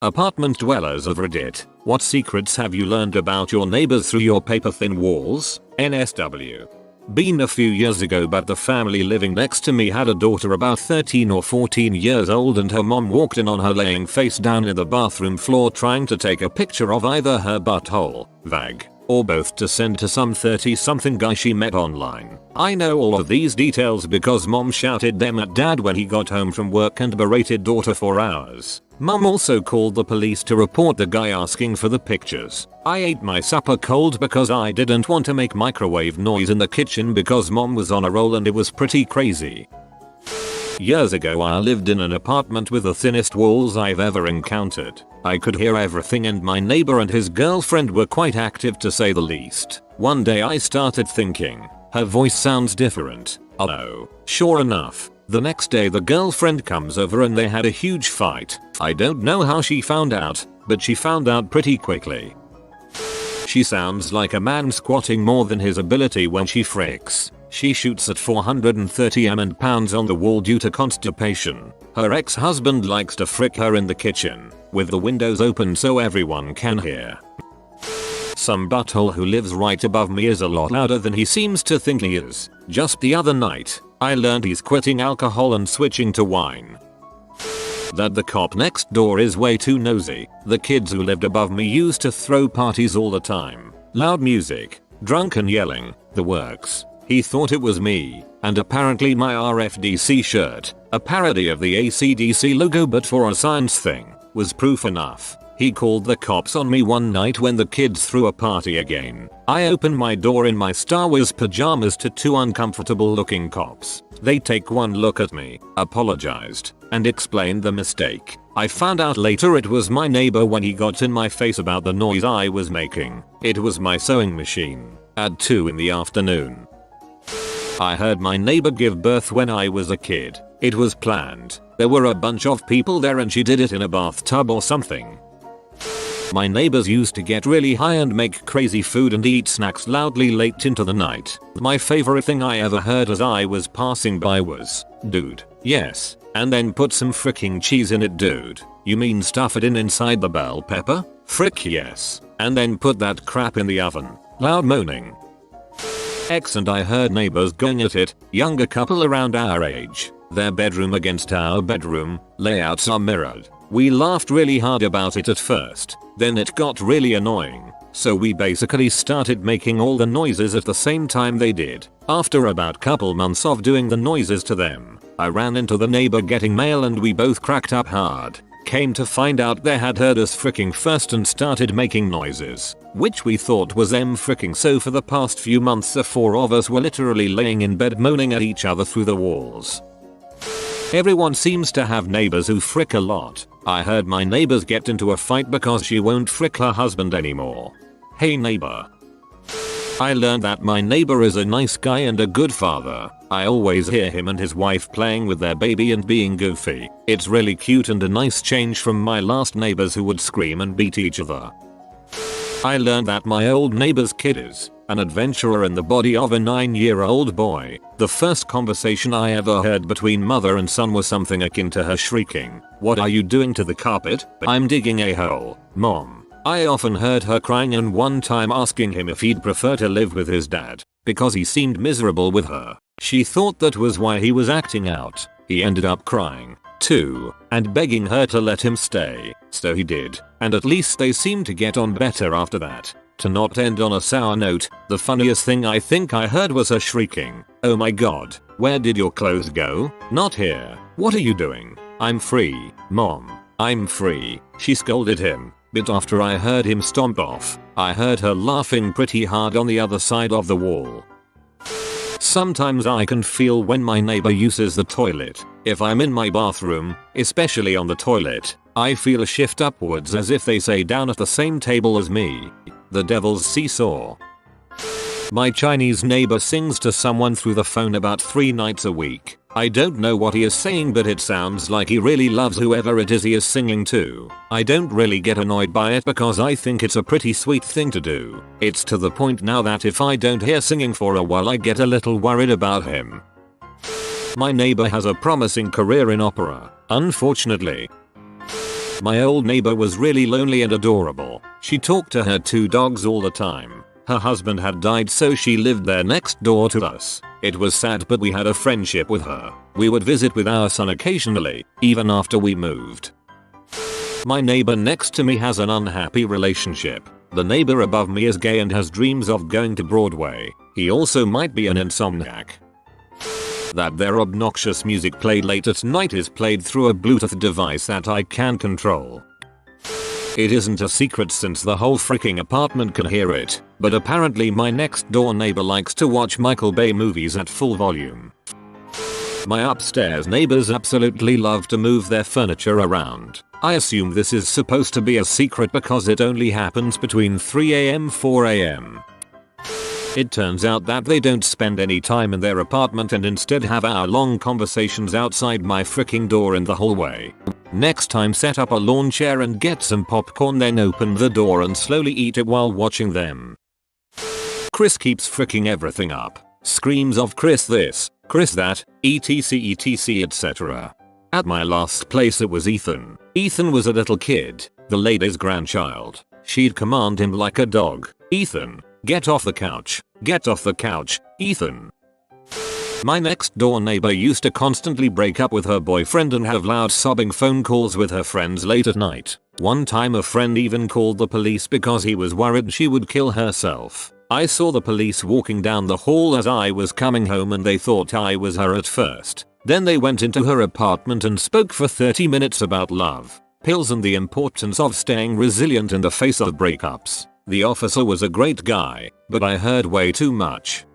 Apartment dwellers of Reddit, what secrets have you learned about your neighbors through your paper-thin walls? NSW. Been a few years ago, but the family living next to me had a daughter about 13 or 14 years old, and her mom walked in on her laying face down in the bathroom floor trying to take a picture of either her butthole, vag, or both to send to some 30-something guy she met online. I know all of these details because mom shouted them at dad when he got home from work and berated daughter for hours. Mom also called the police to report the guy asking for the pictures. I ate my supper cold because I didn't want to make microwave noise in the kitchen because mom was on a roll and it was pretty crazy. Years ago I lived in an apartment with the thinnest walls I've ever encountered. I could hear everything, and my neighbor and his girlfriend were quite active to say the least. One day I started thinking, her voice sounds different. Oh, sure enough. The next day the girlfriend comes over and they had a huge fight. I don't know how she found out, but she found out pretty quickly. She sounds like a man squatting more than his ability when she fricks. She shoots at 430 pounds on the wall due to constipation. Her ex-husband likes to frick her in the kitchen, with the windows open so everyone can hear. Some butthole who lives right above me is a lot louder than he seems to think he is. Just the other night, I learned he's quitting alcohol and switching to wine. That the cop next door is way too nosy. The kids who lived above me used to throw parties all the time. Loud music, drunken yelling, the works. He thought it was me, and apparently my RFDC shirt, a parody of the AC/DC logo but for a science thing, was proof enough. He called the cops on me one night when the kids threw a party again. I opened my door in my Star Wars pajamas to two uncomfortable looking cops. They take one look at me, apologized, and explained the mistake. I found out later it was my neighbor when he got in my face about the noise I was making. It was my sewing machine, at 2 in the afternoon. I heard my neighbor give birth when I was a kid. It was planned. There were a bunch of people there and she did it in a bathtub or something. My neighbors used to get really high and make crazy food and eat snacks loudly late into the night. My favorite thing I ever heard as I was passing by was, "Dude, yes, and then put some freaking cheese in it, dude. You mean stuff it inside the bell pepper? Frick yes. And then put that crap in the oven." Loud moaning. X and I heard neighbors going at it, younger couple around our age. Their bedroom against our bedroom, layouts are mirrored. We laughed really hard about it at first, then it got really annoying, so we basically started making all the noises at the same time they did. After about couple months of doing the noises to them, I ran into the neighbor getting mail and we both cracked up hard. Came to find out they had heard us fricking first and started making noises, which we thought was them fricking, so for the past few months the four of us were literally laying in bed moaning at each other through the walls. Everyone seems to have neighbors who frick a lot. I heard my neighbors get into a fight because she won't frick her husband anymore. Hey neighbor. I learned that my neighbor is a nice guy and a good father. I always hear him and his wife playing with their baby and being goofy. It's really cute and a nice change from my last neighbors who would scream and beat each other. I learned that my old neighbor's kid is an adventurer in the body of a 9-year-old boy. The first conversation I ever heard between mother and son was something akin to her shrieking, "What are you doing to the carpet?" "I'm digging a hole, Mom." I often heard her crying and one time asking him if he'd prefer to live with his dad, because he seemed miserable with her. She thought that was why he was acting out. He ended up crying, too, and begging her to let him stay. So he did, and at least they seemed to get on better after that. To not end on a sour note, the funniest thing I think I heard was her shrieking, "Oh my god, where did your clothes go? Not here. What are you doing? I'm free, Mom. I'm free." She scolded him, but after I heard him stomp off, I heard her laughing pretty hard on the other side of the wall. Sometimes I can feel when my neighbor uses the toilet. If I'm in my bathroom, especially on the toilet, I feel a shift upwards as if they say down at the same table as me. The devil's seesaw. My Chinese neighbor sings to someone through the phone about 3 nights a week. I don't know what he is saying, but it sounds like he really loves whoever it is he is singing to. I don't really get annoyed by it because I think it's a pretty sweet thing to do. It's to the point now that if I don't hear singing for a while I get a little worried about him. My neighbor has a promising career in opera, unfortunately. My old neighbor was really lonely and adorable. She talked to her 2 dogs all the time. Her husband had died, so she lived there next door to us. It was sad, but we had a friendship with her. We would visit with our son occasionally, even after we moved. My neighbor next to me has an unhappy relationship. The neighbor above me is gay and has dreams of going to Broadway. He also might be an insomniac. That their obnoxious music played late at night is played through a Bluetooth device that I can control. It isn't a secret since the whole freaking apartment can hear it, but apparently my next door neighbor likes to watch Michael Bay movies at full volume. My upstairs neighbors absolutely love to move their furniture around. I assume this is supposed to be a secret because it only happens between 3 am 4 am. It turns out that they don't spend any time in their apartment and instead have hour-long conversations outside my freaking door in the hallway. Next time, set up a lawn chair and get some popcorn, then open the door and slowly eat it while watching them. Chris keeps freaking everything up. Screams of Chris this, Chris that, etc etc. At my last place it was Ethan. Ethan was a little kid, the lady's grandchild. She'd command him like a dog. Ethan, get off the couch. Get off the couch, Ethan. My next door neighbor used to constantly break up with her boyfriend and have loud sobbing phone calls with her friends late at night. One time a friend even called the police because he was worried she would kill herself. I saw the police walking down the hall as I was coming home and they thought I was her at first. Then they went into her apartment and spoke for 30 minutes about love, pills and the importance of staying resilient in the face of breakups. The officer was a great guy, but I heard way too much.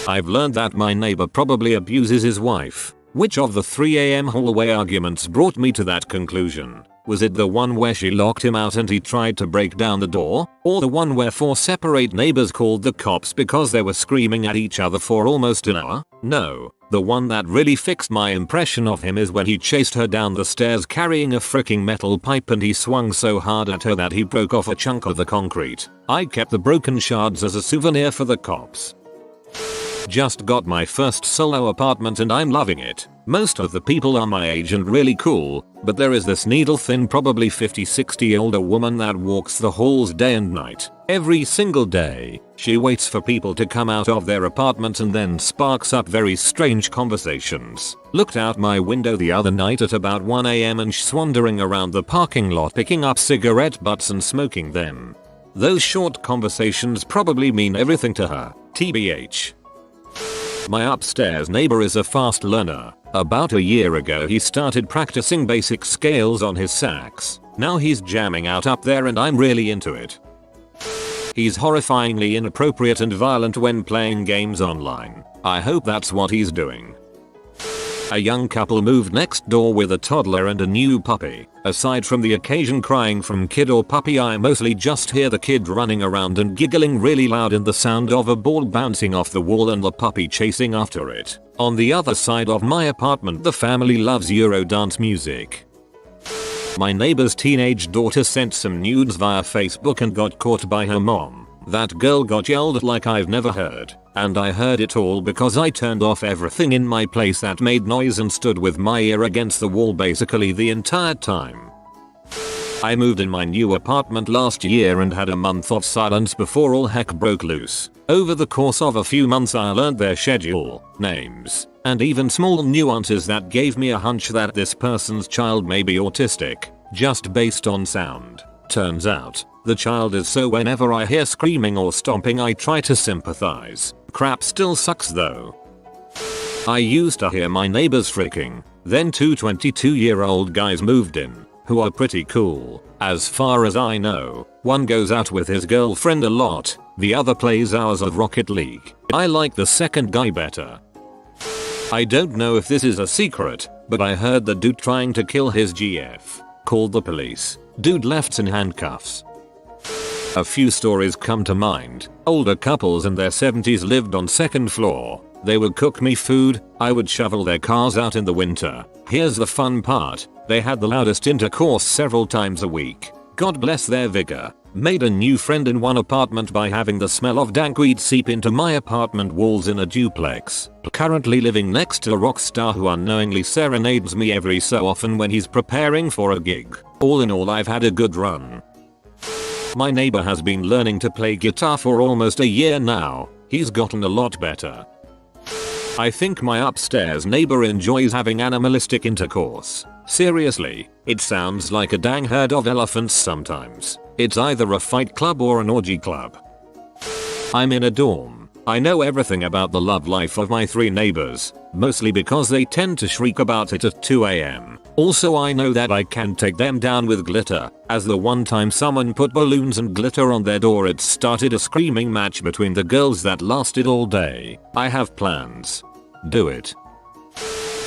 I've learned that my neighbor probably abuses his wife. Which of the 3 am hallway arguments brought me to that conclusion? Was it the one where she locked him out and he tried to break down the door? Or the one where 4 separate neighbors called the cops because they were screaming at each other for almost an hour? No, the one that really fixed my impression of him is when he chased her down the stairs carrying a freaking metal pipe and he swung so hard at her that he broke off a chunk of the concrete. I kept the broken shards as a souvenir for the cops. Just got my first solo apartment and I'm loving it. Most of the people are my age and really cool, but there is this needle thin probably 50-60 older woman that walks the halls day and night. Every single day, she waits for people to come out of their apartment and then sparks up very strange conversations. Looked out my window the other night at about 1 am and she's wandering around the parking lot picking up cigarette butts and smoking them. Those short conversations probably mean everything to her, TBH. My upstairs neighbor is a fast learner. About a year ago he started practicing basic scales on his sax. Now he's jamming out up there and I'm really into it. He's horrifyingly inappropriate and violent when playing games online. I hope that's what he's doing. A young couple moved next door with a toddler and a new puppy. Aside from the occasion crying from kid or puppy, I mostly just hear the kid running around and giggling really loud and the sound of a ball bouncing off the wall and the puppy chasing after it. On the other side of my apartment the family loves Eurodance music. My neighbor's teenage daughter sent some nudes via Facebook and got caught by her mom. That girl got yelled at like I've never heard. And I heard it all because I turned off everything in my place that made noise and stood with my ear against the wall basically the entire time. I moved in my new apartment last year and had a month of silence before all heck broke loose. Over the course of a few months I learned their schedule, names, and even small nuances that gave me a hunch that this person's child may be autistic, just based on sound. Turns out, the child is, so whenever I hear screaming or stomping I try to sympathize. Crap still sucks though. I used to hear my neighbors freaking. Then 2 22-year-old guys moved in, who are pretty cool. As far as I know, one goes out with his girlfriend a lot, the other plays hours of Rocket League. I like the second guy better. I don't know if this is a secret, but I heard the dude trying to kill his GF. Called the police. Dude left in handcuffs. A few stories come to mind. Older couples in their 70s lived on second floor. They would cook me food, I would shovel their cars out in the winter. Here's the fun part, they had the loudest intercourse several times a week. God bless their vigor. Made a new friend in one apartment by having the smell of dank weed seep into my apartment walls in a duplex. Currently living next to a rock star who unknowingly serenades me every so often when he's preparing for a gig. All in all, I've had a good run. My neighbor has been learning to play guitar for almost a year now. He's gotten a lot better. I think my upstairs neighbor enjoys having animalistic intercourse. Seriously, it sounds like a dang herd of elephants sometimes. It's either a fight club or an orgy club. I'm in a dorm. I know everything about the love life of my 3 neighbors, mostly because they tend to shriek about it at 2 AM. Also, I know that I can take them down with glitter, as the one time someone put balloons and glitter on their door, it started a screaming match between the girls that lasted all day. I have plans. Do it.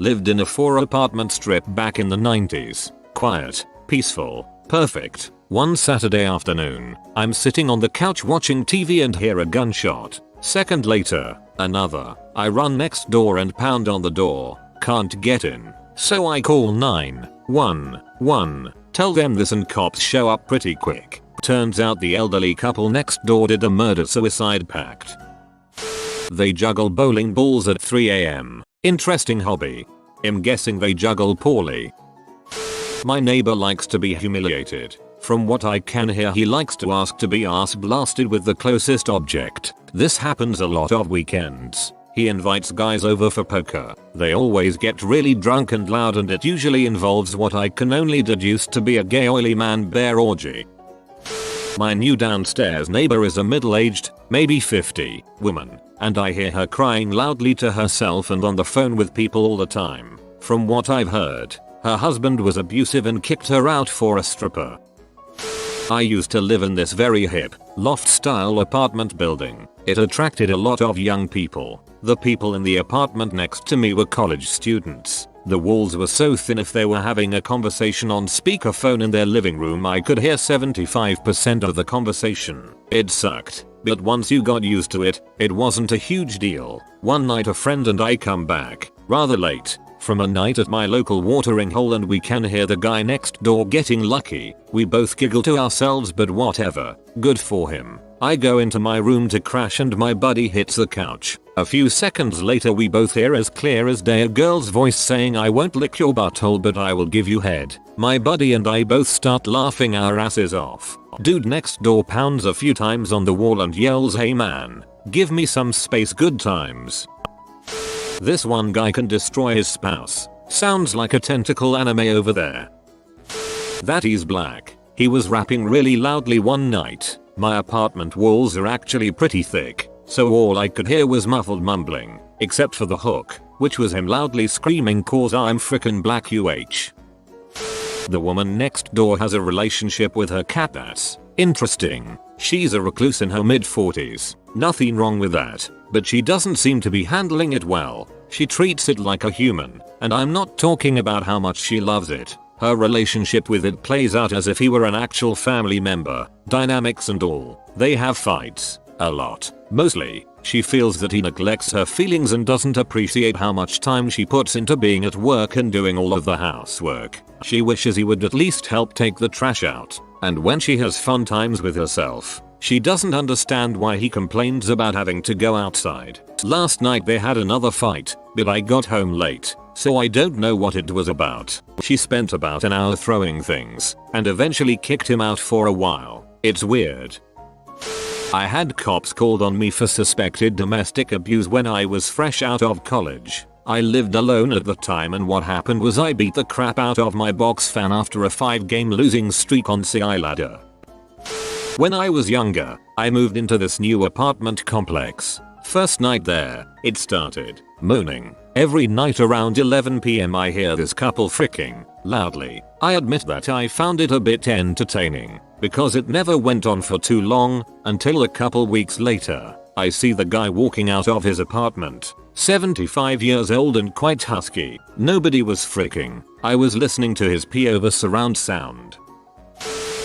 Lived in a 4 apartment strip back in the 90s. Quiet, peaceful, perfect. One Saturday afternoon, I'm sitting on the couch watching TV and hear a gunshot. Second later, another. I run next door and pound on the door. Can't get in. So I call 911. Tell them this and cops show up pretty quick. Turns out the elderly couple next door did a murder-suicide pact. They juggle bowling balls at 3 AM. Interesting hobby. I'm guessing they juggle poorly. My neighbor likes to be humiliated. From what I can hear, he likes to ask to be ass blasted with the closest object. This happens a lot of weekends. He invites guys over for poker. They always get really drunk and loud, and it usually involves what I can only deduce to be a gay oily man bear orgy. My new downstairs neighbor is a middle-aged, maybe 50, woman, and I hear her crying loudly to herself and on the phone with people all the time. From what I've heard, her husband was abusive and kicked her out for a stripper. I used to live in this very hip, loft-style apartment building. It attracted a lot of young people. The people in the apartment next to me were college students. The walls were so thin if they were having a conversation on speakerphone in their living room, I could hear 75% of the conversation. It sucked, but once you got used to it, it wasn't a huge deal. One night a friend and I come back, rather late, from a night at my local watering hole, and we can hear the guy next door getting lucky. We both giggle to ourselves, but whatever, good for him. I go into my room to crash and my buddy hits the couch. A few seconds later we both hear as clear as day a girl's voice saying, "I won't lick your butthole but I will give you head." My buddy and I both start laughing our asses off. Dude next door pounds a few times on the wall and yells, "Hey man, give me some space, good times." This one guy can destroy his spouse. Sounds like a tentacle anime over there. That is black. He was rapping really loudly one night. My apartment walls are actually pretty thick, so all I could hear was muffled mumbling, except for the hook, which was him loudly screaming, "Cause I'm frickin' black UH." The woman next door has a relationship with her cat. That's interesting. She's a recluse in her mid-40s. Nothing wrong with that, but she doesn't seem to be handling it well. She treats it like a human, and I'm not talking about how much she loves it. Her relationship with it plays out as if he were an actual family member. Dynamics and all. They have fights. A lot. Mostly, she feels that he neglects her feelings and doesn't appreciate how much time she puts into being at work and doing all of the housework. She wishes he would at least help take the trash out. And when she has fun times with herself, she doesn't understand why he complains about having to go outside. Last night they had another fight, but I got home late, so I don't know what it was about. She spent about an hour throwing things, and eventually kicked him out for a while. It's weird. I had cops called on me for suspected domestic abuse when I was fresh out of college. I lived alone at the time, and what happened was I beat the crap out of my box fan after a 5-game losing streak on CI ladder. When I was younger, I moved into this new apartment complex. First night there, it started moaning. Every night around 11 PM I hear this couple fricking loudly. I admit that I found it a bit entertaining, because it never went on for too long, until a couple weeks later, I see the guy walking out of his apartment. 75 years old and quite husky. Nobody was fricking. I was listening to his pee over surround sound.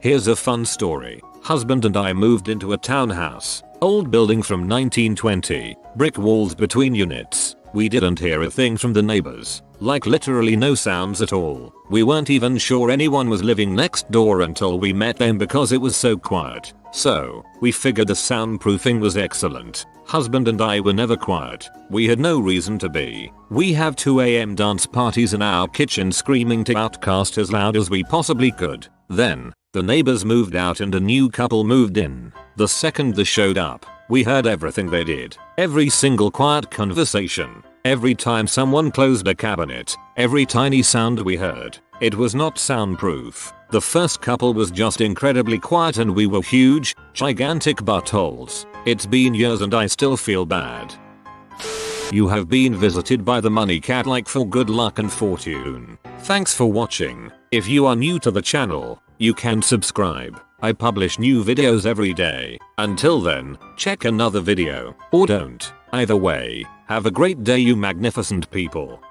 Here's a fun story. Husband and I moved into a townhouse. Old building from 1920. Brick walls between units. We didn't hear a thing from the neighbors. Like literally no sounds at all. We weren't even sure anyone was living next door until we met them because it was so quiet. So, we figured the soundproofing was excellent. Husband and I were never quiet. We had no reason to be. We have 2 AM dance parties in our kitchen screaming to Outcast as loud as we possibly could. Then, the neighbors moved out and a new couple moved in. The second they showed up, we heard everything they did. Every single quiet conversation. Every time someone closed a cabinet. Every tiny sound we heard. It was not soundproof. The first couple was just incredibly quiet and we were huge, gigantic buttholes. It's been years and I still feel bad. You have been visited by the money cat like for good luck and fortune. Thanks for watching. If you are new to the channel, you can subscribe. I publish new videos every day. Until then, check another video. Or don't. Either way, have a great day you magnificent people.